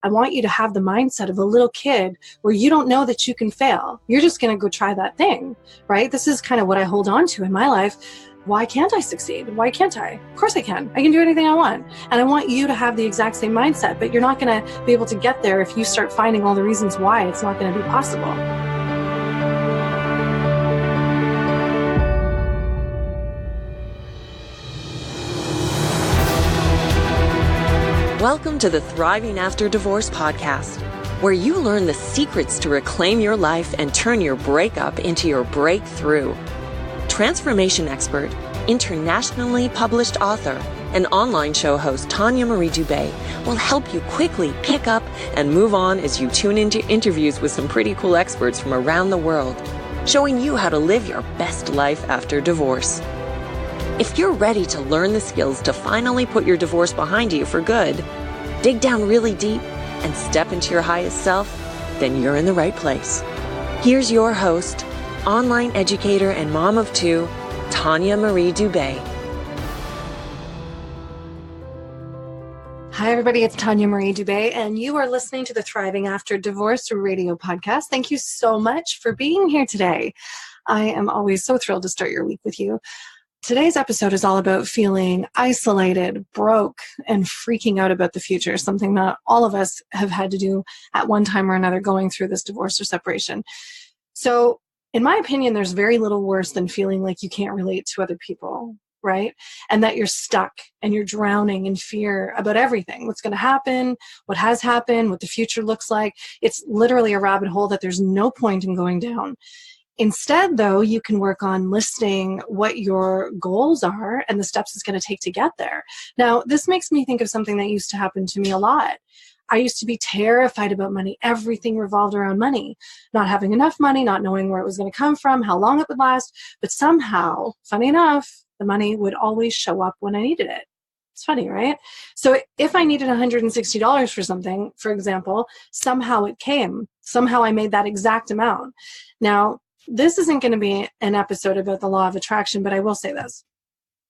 I want you to have the mindset of a little kid where you don't know that you can fail. You're just going to go try that thing, right? This is kind of what I hold on to in my life. Why can't I succeed? Why can't I? Of course I can. I can do anything I want. And I want you to have the exact same mindset, but you're not going to be able to get there if you start finding all the reasons why it's not going to be possible. Welcome to the Thriving After Divorce podcast, where you learn the secrets to reclaim your life and turn your breakup into your breakthrough. Transformation expert, internationally published author, and online show host Tanya Marie Dubé will help you quickly pick up and move on as you tune into interviews with some pretty cool experts from around the world, showing you how to live your best life after divorce. If you're ready to learn the skills to finally put your divorce behind you for good, dig down really deep, and step into your highest self, then you're in the right place. Here's your host, online educator and mom of two, Tanya Marie Dubé. Hi, everybody. It's Tanya Marie Dubé, and you are listening to the Thriving After Divorce radio podcast. Thank you so much for being here today. I am always so thrilled to start your week with you. Today's episode is all about feeling isolated, broke, and freaking out about the future, something that all of us have had to do at one time or another going through this divorce or separation. So, in my opinion, there's very little worse than feeling like you can't relate to other people, right? And that you're stuck and you're drowning in fear about everything, what's going to happen, what has happened, what the future looks like. It's literally a rabbit hole that there's no point in going down. Instead, though, you can work on listing what your goals are and the steps it's going to take to get there. Now, this makes me think of something that used to happen to me a lot. I used to be terrified about money. Everything revolved around money. Not having enough money, not knowing where it was going to come from, how long it would last. But somehow, funny enough, the money would always show up when I needed it. It's funny, right? So if I needed $160 for something, for example, somehow it came. Somehow I made that exact amount. Now, this isn't going to be an episode about the law of attraction, but I will say this.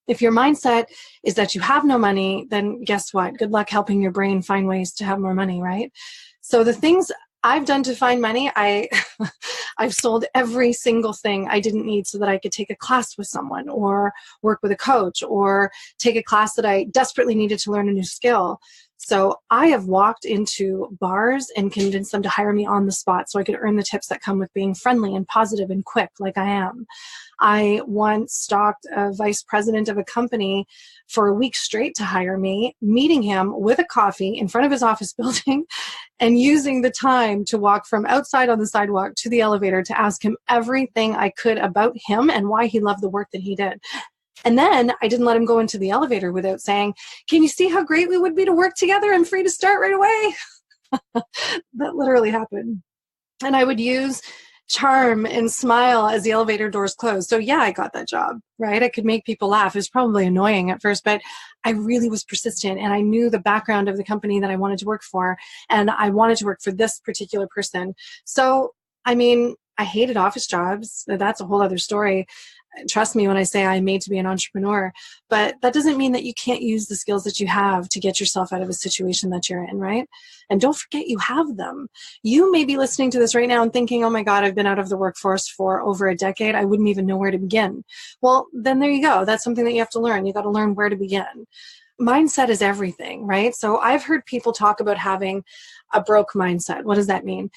If your mindset is that you have no money, then guess what? Good luck helping your brain find ways to have more money, right? So the things I've done to find money, I've sold every single thing I didn't need so that I could take a class with someone or work with a coach or take a class that I desperately needed to learn a new skill. So I have walked into bars and convinced them to hire me on the spot so I could earn the tips that come with being friendly and positive and quick like I am. I once stalked a vice president of a company for a week straight to hire me, meeting him with a coffee in front of his office building and using the time to walk from outside on the sidewalk to the elevator to ask him everything I could about him and why he loved the work that he did. And then I didn't let him go into the elevator without saying, "Can you see how great we would be to work together? I'm free to start right away." That literally happened. And I would use charm and smile as the elevator doors closed. So yeah, I got that job, right? I could make people laugh. It was probably annoying at first, but I really was persistent and I knew the background of the company that I wanted to work for. And I wanted to work for this particular person. So, I mean, I hated office jobs. That's a whole other story. Trust me when I say I'm made to be an entrepreneur, but that doesn't mean that you can't use the skills that you have to get yourself out of a situation that you're in, right? And don't forget you have them. You may be listening to this right now and thinking, oh my God, I've been out of the workforce for over a decade. I wouldn't even know where to begin. Well, then there you go. That's something that you have to learn. You got to learn where to begin. Mindset is everything, right? So I've heard people talk about having a broke mindset. What does that mean?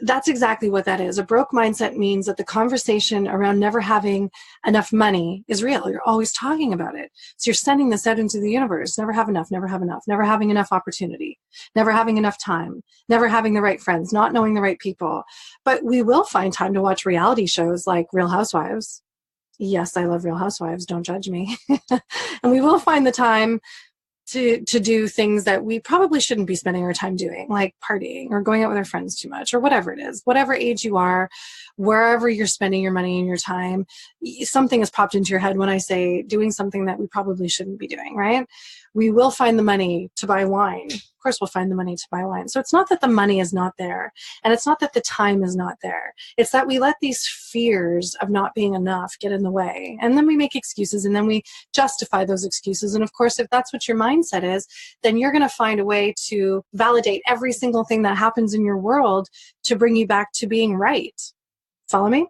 That's exactly what that is. A broke mindset means that the conversation around never having enough money is real. You're always talking about it. So you're sending this out into the universe. Never have enough, never have enough, never having enough opportunity, never having enough time, never having the right friends, not knowing the right people. But we will find time to watch reality shows like Real Housewives. Yes, I love Real Housewives. Don't judge me. And we will find the time to do things that we probably shouldn't be spending our time doing, like partying or going out with our friends too much or whatever it is. Whatever age you are, wherever you're spending your money and your time, something has popped into your head when I say doing something that we probably shouldn't be doing, right? We will find the money to buy wine of course we'll find the money to buy wine. So it's not that the money is not there, and it's not that the time is not there. It's that we let these fears of not being enough get in the way. And then we make excuses, and then we justify those excuses. And of course, if that's what your mindset is, then you're going to find a way to validate every single thing that happens in your world to bring you back to being right. Follow me?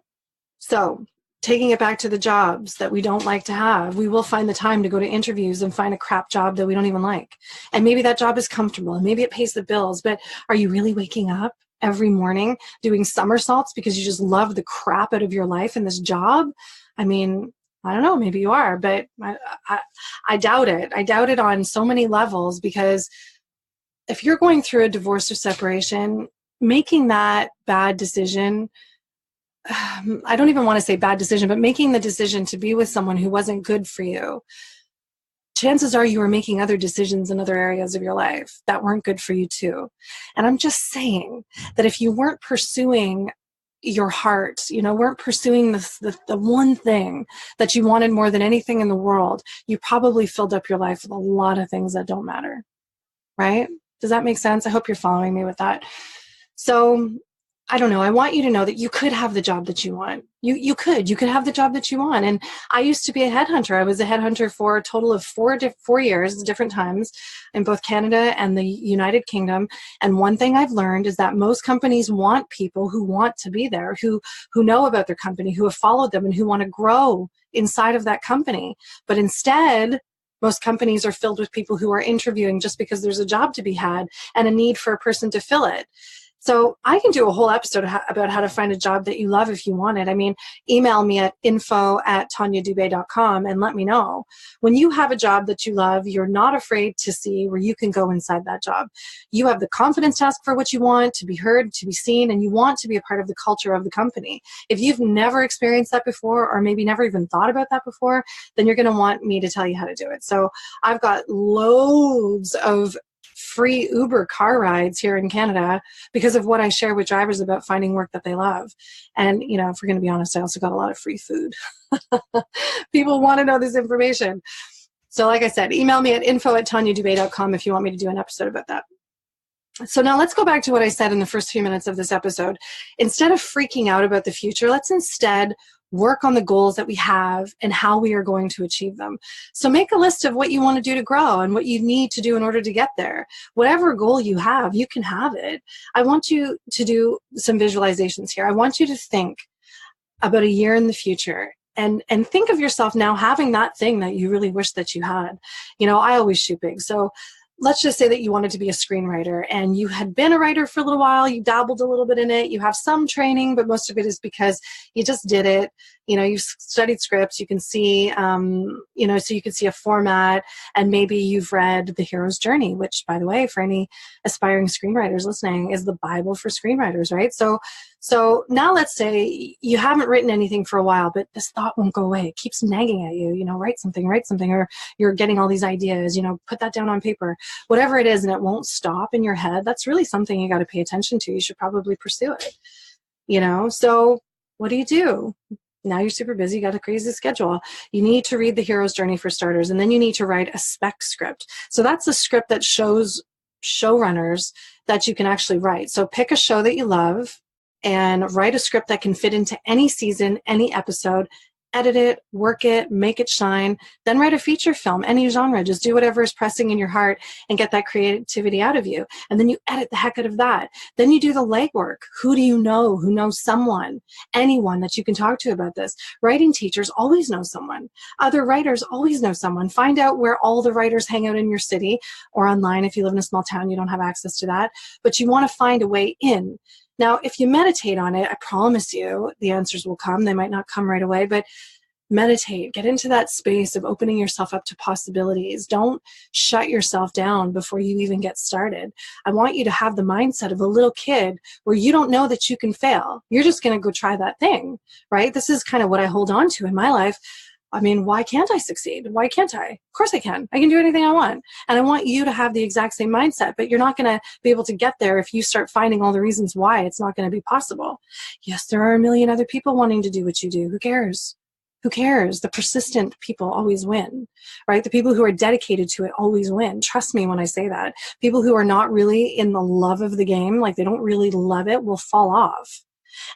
So taking it back to the jobs that we don't like to have, we will find the time to go to interviews and find a crap job that we don't even like. And maybe that job is comfortable and maybe it pays the bills, but are you really waking up every morning doing somersaults because you just love the crap out of your life in this job? I mean, I don't know, maybe you are, but I doubt it. I doubt it on so many levels, because if you're going through a divorce or separation, making that bad decision, I don't even want to say bad decision, but making the decision to be with someone who wasn't good for you, chances are you were making other decisions in other areas of your life that weren't good for you too. And I'm just saying that if you weren't pursuing your heart, weren't pursuing the one thing that you wanted more than anything in the world, you probably filled up your life with a lot of things that don't matter, right? Does that make sense? I hope you're following me with that. So I don't know. I want you to know that you could have the job that you want. You could have the job that you want. And I used to be a headhunter. I was a headhunter for a total of 4 years, different times, in both Canada and the United Kingdom. And one thing I've learned is that most companies want people who want to be there, who know about their company, who have followed them, and who want to grow inside of that company. But instead, most companies are filled with people who are interviewing just because there's a job to be had and a need for a person to fill it. So I can do a whole episode about how to find a job that you love if you want it. I mean, email me at info@tanyadubé.com and let me know. When you have a job that you love, you're not afraid to see where you can go inside that job. You have the confidence to ask for what you want, to be heard, to be seen, and you want to be a part of the culture of the company. If you've never experienced that before, or maybe never even thought about that before, then you're going to want me to tell you how to do it. So I've got loads of free Uber car rides here in Canada because of what I share with drivers about finding work that they love. And, if we're going to be honest, I also got a lot of free food. People want to know this information. So like I said, email me at info@tanyadubé.com if you want me to do an episode about that. So now let's go back to what I said in the first few minutes of this episode. Instead of freaking out about the future, let's instead work on the goals that we have and how we are going to achieve them. So make a list of what you want to do to grow and what you need to do in order to get there. Whatever goal you have, you can have it. I want you to do some visualizations here. I want you to think about a year in the future and think of yourself now having that thing that you really wish that you had. I always shoot big. So let's just say that you wanted to be a screenwriter and you had been a writer for a little while, you dabbled a little bit in it, you have some training, but most of it is because you just did it. You've studied scripts, you can see, so you can see a format, and maybe you've read The Hero's Journey, which, by the way, for any aspiring screenwriters listening, is the Bible for screenwriters, right? So now let's say you haven't written anything for a while, but this thought won't go away. It keeps nagging at you, write something, or you're getting all these ideas, put that down on paper, whatever it is, and it won't stop in your head. That's really something you got to pay attention to. You should probably pursue it, So what do? Now you're super busy, you got a crazy schedule. You need to read The Hero's Journey for starters, and then you need to write a spec script. So that's a script that shows showrunners that you can actually write. So pick a show that you love and write a script that can fit into any season, any episode, edit it, work it, make it shine, then write a feature film, any genre. Just do whatever is pressing in your heart and get that creativity out of you. And then you edit the heck out of that. Then you do the legwork. Who do you know who knows someone, anyone that you can talk to about this? Writing teachers always know someone. Other writers always know someone. Find out where all the writers hang out in your city, or online. If you live in a small town, you don't have access to that, but you want to find a way in. Now, if you meditate on it, I promise you the answers will come. They might not come right away, but meditate. Get into that space of opening yourself up to possibilities. Don't shut yourself down before you even get started. I want you to have the mindset of a little kid where you don't know that you can fail. You're just going to go try that thing, right? This is kind of what I hold on to in my life. I mean, why can't I succeed? Why can't I? Of course I can. I can do anything I want. And I want you to have the exact same mindset, but you're not going to be able to get there if you start finding all the reasons why it's not going to be possible. Yes, there are a million other people wanting to do what you do. Who cares? Who cares? The persistent people always win, right? The people who are dedicated to it always win. Trust me when I say that. People who are not really in the love of the game, like they don't really love it, will fall off.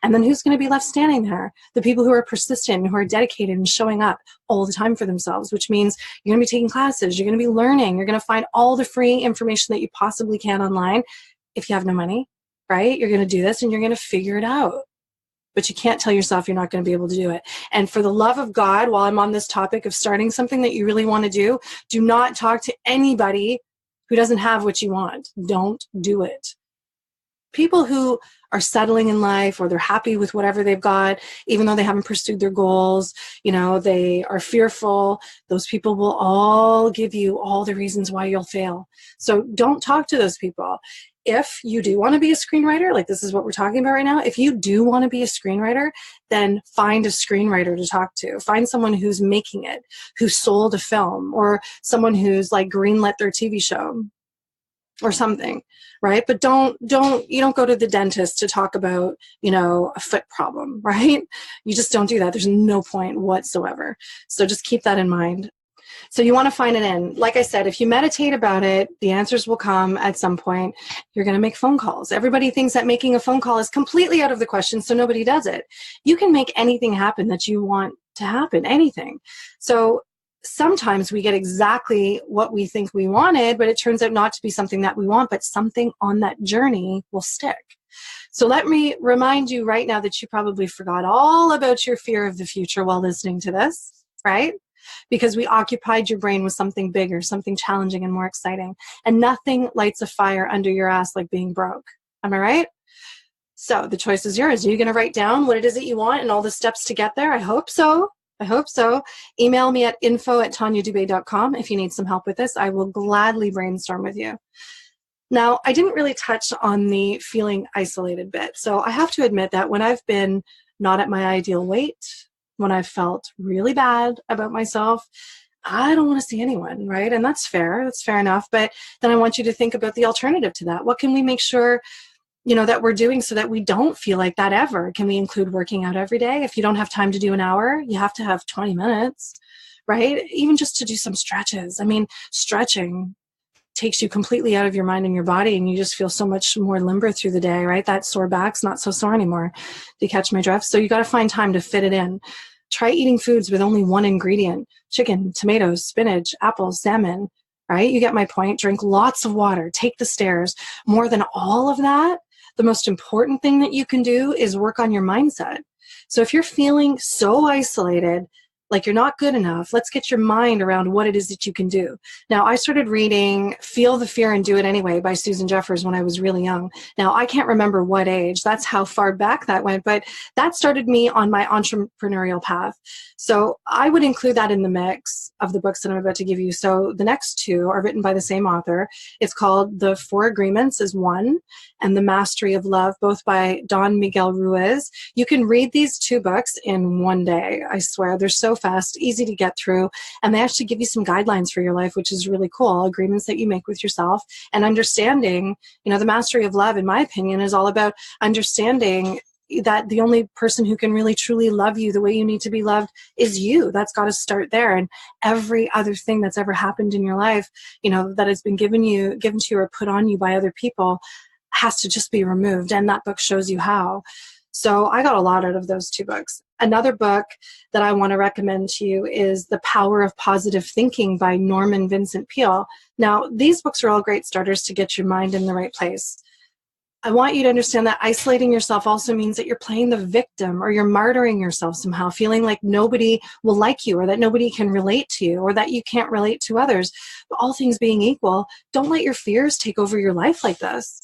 And then who's going to be left standing there? The people who are persistent, who are dedicated and showing up all the time for themselves, which means you're going to be taking classes, you're going to be learning, you're going to find all the free information that you possibly can online. If you have no money, right? You're going to do this and you're going to figure it out. But you can't tell yourself you're not going to be able to do it. And for the love of God, while I'm on this topic of starting something that you really want to do not talk to anybody who doesn't have what you want. Don't do it. People who are settling in life, or they're happy with whatever they've got, even though they haven't pursued their goals, they are fearful. Those people will all give you all the reasons why you'll fail. So don't talk to those people. If you do want to be a screenwriter, like this is what we're talking about right now, if you do want to be a screenwriter, then find a screenwriter to talk to. Find someone who's making it, who sold a film, or someone who's like greenlit their TV show or something, right? But you don't go to the dentist to talk about, a foot problem, right? You just don't do that. There's no point whatsoever. So just keep that in mind. So you want to find an end. Like I said, if you meditate about it, the answers will come at some point. You're going to make phone calls. Everybody thinks that making a phone call is completely out of the question, so nobody does it. You can make anything happen that you want to happen, anything. So sometimes we get exactly what we think we wanted, but it turns out not to be something that we want, but something on that journey will stick. So let me remind you right now that you probably forgot all about your fear of the future while listening to this, right? Because we occupied your brain with something bigger, something challenging and more exciting. And nothing lights a fire under your ass like being broke. Am I right? So the choice is yours. Are you going to write down what it is that you want and all the steps to get there? I hope so. Email me at info@tanyadubé.com if you need some help with this. I will gladly brainstorm with you. Now, I didn't really touch on the feeling isolated bit. So I have to admit that when I've been not at my ideal weight, when I've felt really bad about myself, I don't want to see anyone, right? And that's fair. That's fair enough. But then I want you to think about the alternative to that. What can we make sure, that we're doing so that we don't feel like that ever? Can we include working out every day? If you don't have time to do an hour, you have to have 20 minutes, right? Even just to do some stretches. I mean, stretching takes you completely out of your mind and your body, and you just feel so much more limber through the day, right? That sore back's not so sore anymore. Do you catch my drift? So you got to find time to fit it in. Try eating foods with only one ingredient: chicken, tomatoes, spinach, apples, salmon, right? You get my point. Drink lots of water. Take the stairs. More than all of that, the most important thing that you can do is work on your mindset. So if you're feeling so isolated, like you're not good enough, let's get your mind around what it is that you can do. Now, I started reading Feel the Fear and Do It Anyway by Susan Jeffers when I was really young. Now, I can't remember what age. That's how far back that went, but that started me on my entrepreneurial path. So I would include that in the mix of the books that I'm about to give you. So the next two are written by the same author. It's called The Four Agreements is one, and The Mastery of Love, both by Don Miguel Ruiz. You can read these two books in one day. I swear, they're so fast, easy to get through, and they actually give you some guidelines for your life, which is really cool. Agreements that you make with yourself and understanding, the mastery of love, in my opinion, is all about understanding that the only person who can really truly love you the way you need to be loved is you. That's got to start there. And every other thing that's ever happened in your life, that has been given to you or put on you by other people has to just be removed. And that book shows you how. So I got a lot out of those two books. Another book that I want to recommend to you is The Power of Positive Thinking by Norman Vincent Peale. Now, these books are all great starters to get your mind in the right place. I want you to understand that isolating yourself also means that you're playing the victim, or you're martyring yourself somehow, feeling like nobody will like you, or that nobody can relate to you, or that you can't relate to others. But all things being equal, don't let your fears take over your life like this.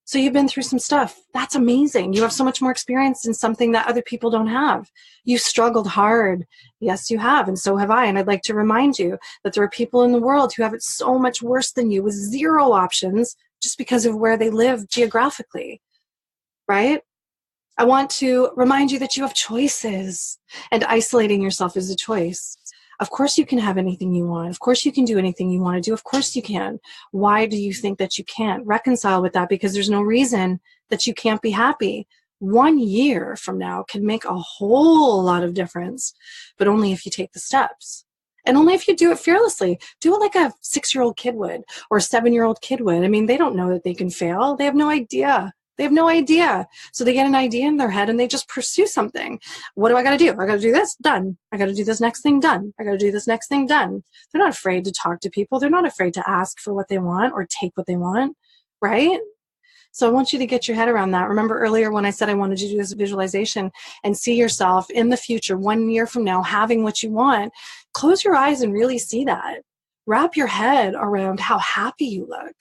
So you've been through some stuff. That's amazing. You have so much more experience in something that other people don't have. You struggled hard. Yes, you have, and so have I. And I'd like to remind you that there are people in the world who have it so much worse than you, with zero options, just because of where they live geographically, right? I want to remind you that you have choices, and isolating yourself is a choice. Of course you can have anything you want. Of course you can do anything you want to do. Of course you can. Why do you think that you can't? Reconcile with that, because there's no reason that you can't be happy. 1 year from now can make a whole lot of difference, but only if you take the steps. And only if you do it fearlessly. Do it like a 6-year-old kid would, or a 7-year-old kid would. I mean, they don't know that they can fail. They have no idea. They have no idea. So they get an idea in their head and they just pursue something. What do I got to do? I got to do this, done. I got to do this next thing, done. I got to do this next thing, done. They're not afraid to talk to people. They're not afraid to ask for what they want or take what they want, right? So I want you to get your head around that. Remember earlier when I said I wanted you to do this visualization and see yourself in the future, 1 year from now, having what you want. Close your eyes and really see that. Wrap your head around how happy you look.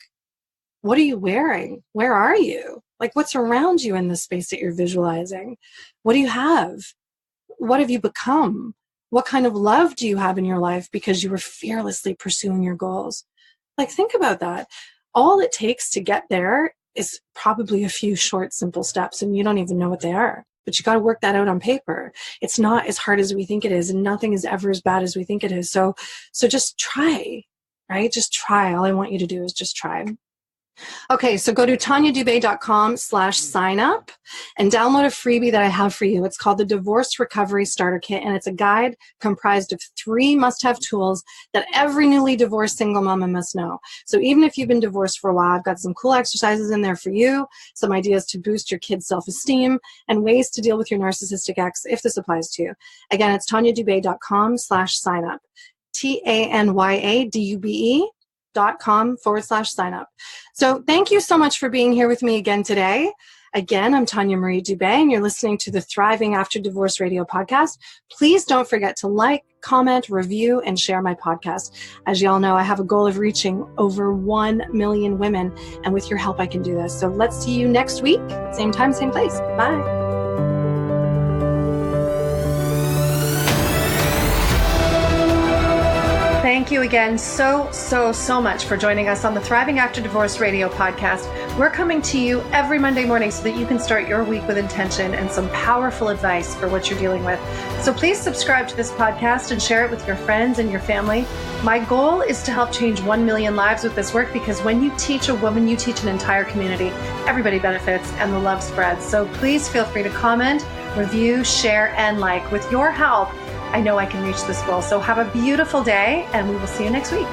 What are you wearing? Where are you? Like, what's around you in the space that you're visualizing? What do you have? What have you become? What kind of love do you have in your life because you were fearlessly pursuing your goals? Like, think about that. All it takes to get there is probably a few short, simple steps, and you don't even know what they are. But you got to work that out on paper. It's not as hard as we think it is, and nothing is ever as bad as we think it is. So just try, right? Just try. All I want you to do is just try. Okay, so go to tanyadubé.com/sign up and download a freebie that I have for you. It's called the Divorce Recovery Starter Kit, and it's a guide comprised of 3 must-have tools that every newly divorced single mama must know. So even if you've been divorced for a while, I've got some cool exercises in there for you, some ideas to boost your kids' self-esteem, and ways to deal with your narcissistic ex if this applies to you. Again, it's tanyadubé.com/sign up. TANYADUBE.com/sign up. So thank you so much for being here with me again today. Again, I'm Tanya Marie Dubé, and you're listening to the Thriving After Divorce radio podcast. Please don't forget to like, comment, review, and share my podcast. As you all know, I have a goal of reaching over 1 million women, and with your help, I can do this. So let's see you next week. Same time, same place. Bye. Thank you again so much for joining us on the Thriving After Divorce radio podcast. We're coming to you every Monday morning so that you can start your week with intention and some powerful advice for what you're dealing with. So please subscribe to this podcast and share it with your friends and your family. My goal is to help change 1 million lives with this work, because when you teach a woman, you teach an entire community. Everybody benefits and the love spreads. So please feel free to comment, review, share, and like. With your help, I know I can reach this goal. So have a beautiful day, and we will see you next week.